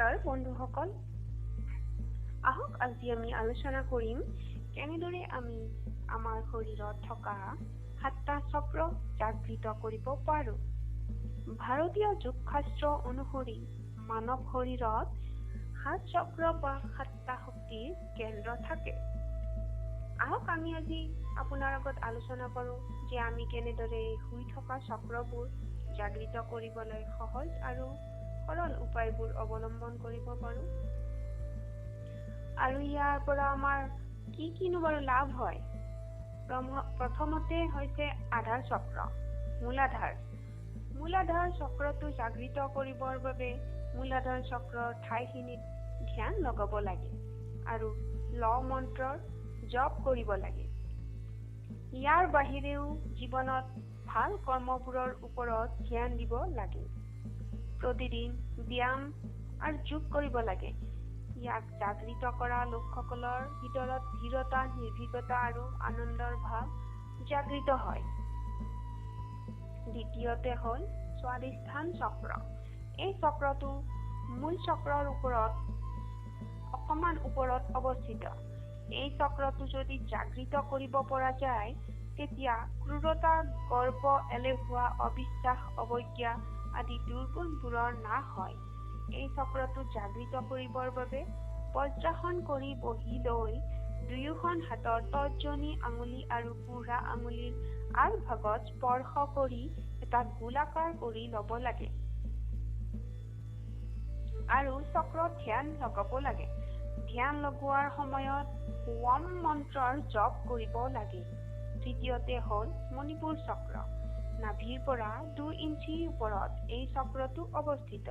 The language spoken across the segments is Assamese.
নমস্কাৰ বন্ধুসকল আহক আজি আমি আলোচনা কৰিম কেনেদৰে আমি আমাৰ শৰীৰত থকা সাতটা চক্ৰ জাগৃত কৰিব পাৰোঁ। ভাৰতীয় যোগশাস্ত্ৰ অনুসৰি মানৱ শৰীৰত সাত চক্ৰ বা সাতটা শক্তিৰ কেন্দ্ৰ থাকে। আহক আমি আজি আপোনাৰ আগত আলোচনা কৰোঁ যে আমি কেনেদৰে শুই থকা চক্ৰবোৰ জাগৃত কৰিবলৈ সহজ আৰু সৰল উপায়বোৰ অৱলম্বন কৰিব পাৰোঁ আৰু ইয়াৰ পৰা আমাৰ কি বাৰু লাভ হয়। প্ৰথমতে হৈছে আধাৰ চক্ৰ, মূলাধাৰ চক্ৰটো জাগৃত কৰিবৰ বাবে মূলাধাৰ চক্ৰৰ ঠাইখিনিত ধ্যান লগাব লাগে আৰু ল মন্ত্ৰৰ জপ কৰিব লাগে। ইয়াৰ বাহিৰেও জীৱনত ভাল কৰ্মবোৰৰ ওপৰত ধ্যান দিব লাগে। প্ৰতিদিন ব্যায়াম আৰু যোগ কৰিব লাগে। ইয়াক জাগৃত কৰা লোকসকলৰ ভিতৰত ধীৰতা, নিৰ্ভীকতা আৰু আনন্দৰ ভাৱ জাগৃত হয়। দ্বিতীয়তে হ'ল স্বাধিষ্ঠান চক্ৰ। এই চক্ৰটো মূল চক্ৰৰ অকমান ওপৰত অৱস্থিত। এই চক্ৰটো যদি জাগৃত কৰিব পৰা যায় তেতিয়া ক্ৰূৰতা, গৰ্ব, এলেহুৱা, অবিশ্বাস, অৱজ্ঞা আদি দুৰ্গুণবোৰৰ নাশ হয়। এই চক্ৰটো জাগৃত কৰিবৰ বাবে বজ্ৰাসন কৰি বহি লৈ দুয়োখন হাতৰ তৰ্জনী আঙুলি আৰু বুঢ়া আঙুলিৰ আগভাগত স্পৰ্শ কৰি এটা গোলাকাৰ কৰি ল'ব লাগে আৰু চক্ৰত ধ্যান লগাব লাগে। ধ্যান লগোৱাৰ সময়ত ওম মন্ত্ৰৰ জপ কৰিব লাগে। তৃতীয়তে হ'ল মণিপুৰ চক্ৰ। নাভিৰ পৰা 2 ইঞ্চিৰ ওপৰত এই চক্ৰটো অৱস্থিত।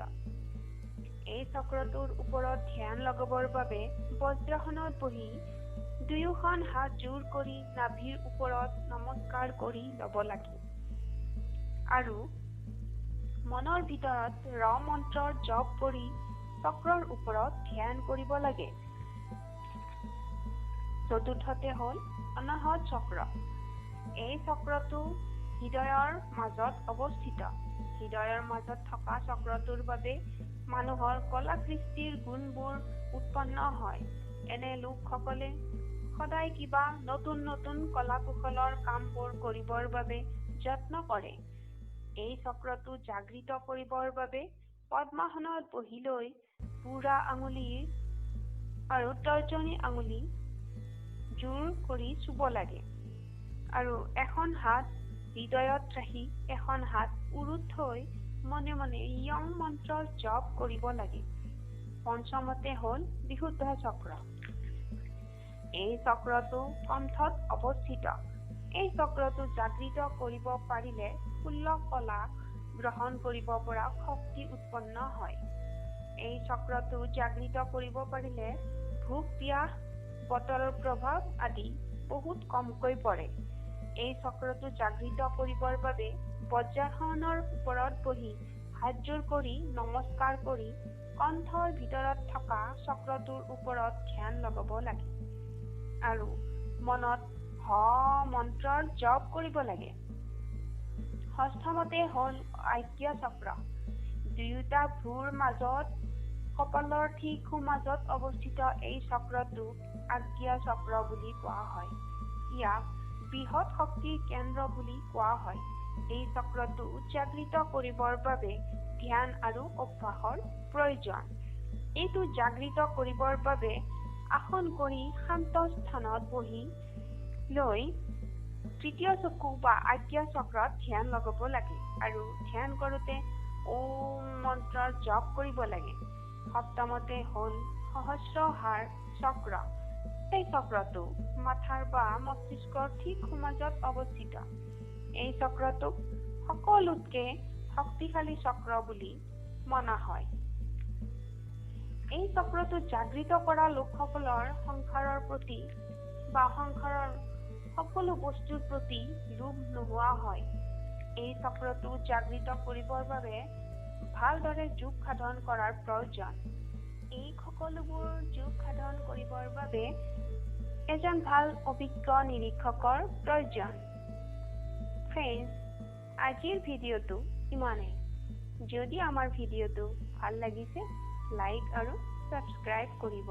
এই চক্ৰটোৰ ওপৰত ধ্যান লগাবৰ বাবে বজ্ৰাসনত বহি দুয়োখন হাত জোৰ কৰি নাভিৰ ওপৰত নমস্কাৰ কৰি ল'ব লাগে আৰু মনৰ ভিতৰত ৰ মন্ত্ৰৰ জপ কৰি চক্ৰৰ ওপৰত ধ্যান কৰিব লাগে। চতুৰ্থতে হ'ল অনাহত চক্ৰ। এই চক্ৰটো হৃদয়ৰ মাজত অৱস্থিত। হৃদয়ৰ মাজত থকা চক্ৰটোৰ বাবে মানুহৰ কলা সৃষ্টিৰ গুণবোৰ উৎপন্ন হয়। এনে লোকসকলে সদায় কিবা নতুন কলা কুশলৰ কামবোৰ কৰিবৰ বাবে যত্ন কৰে। এই চক্ৰটো জাগৃত কৰিবৰ বাবে পদ্মাসনত বহি লৈ বুঢ়া আঙুলি আৰু তৰ্জনী আঙুলি জোৰ কৰি চুব লাগে আৰু এখন হাত হৃদয়ত ৰাখি এখন হাত উৰুত থৈ মনে মনে য়ং মন্ত্ৰৰ জপ কৰিব লাগে। পঞ্চমতে হ'ল বিশুদ্ধ চক্ৰ। এই চক্ৰটো কণ্ঠত অৱস্থিত। এই চক্ৰটো জাগৃত কৰিব পাৰিলে 16 কলা গ্ৰহণ কৰিব পৰা শক্তি উৎপন্ন হয়। এই চক্ৰটো জাগৃত কৰিব পাৰিলে ভোক, পিয়াহ, বতৰৰ প্ৰভাৱ আদি বহুত কমকৈ পৰে। এই চক্ৰটো জাগৃত কৰিবৰ বাবে বজ্ৰাসনৰ ওপৰত বহি হাতজোৰ কৰি নমস্কাৰ কৰি কণ্ঠৰ ভিতৰত থকা চক্ৰটোৰ ওপৰত ধ্যান লগাব লাগে আৰু মনত হ মন্ত্ৰৰ জপ কৰিব লাগে। ষষ্ঠমতে হ'ল আজ্ঞা চক্ৰ। দুয়োটা ভ্ৰুৰ মাজত কপালৰ ঠিক সোঁমাজত অৱস্থিত এই চক্ৰটোক আজ্ঞা চক্ৰ বুলি কোৱা হয়। ইয়াক বৃহৎ শক্তিৰ কেন্দ্ৰ বুলি কোৱা হয়। এই চক্ৰটো জাগৃত কৰিবৰ বাবে ধ্যান আৰু অভ্যাসৰ প্ৰয়োজন। এইটো জাগৃত কৰিবৰ বাবে আসন কৰি শান্ত স্থানত বহি লৈ তৃতীয় চকু বা আজ্ঞা চক্ৰত ধ্যান লগাব লাগে আৰু ধ্যান কৰোঁতে ওম মন্ত্ৰৰ জপ কৰিব লাগে। সপ্তমতে হ'ল সহস্ৰহাৰ চক্ৰ। এই চক্ৰটো মাথাৰ বা মস্তিষ্কৰ ঠিক সোঁমাজত অৱস্থিত। এই চক্ৰটোক সকলোতকে শক্তিশালী চক্ৰ বুলি মনা হয়। এই চক্ৰটো জাগৃত কৰা লোকসকলৰ সংসাৰৰ প্ৰতি বা সংসাৰৰ সকলো বস্তুৰ প্ৰতি লোভ নোহোৱা হয়। এই চক্ৰটো জাগৃত কৰিবৰ বাবে ভালদৰে যোগ সাধন কৰাৰ প্ৰয়োজন। এই সকলোবোৰ যোগ সাধন কৰিবৰ বাবে এজন ভাল অভিজ্ঞ নিৰীক্ষকৰ প্ৰয়োজন। ফ্ৰেণ্ডছ, আজিৰ ভিডিঅ'টো ইমানেই। যদি আমাৰ ভিডিঅ'টো ভাল লাগিছে লাইক আৰু ছাবস্ক্ৰাইব কৰিব।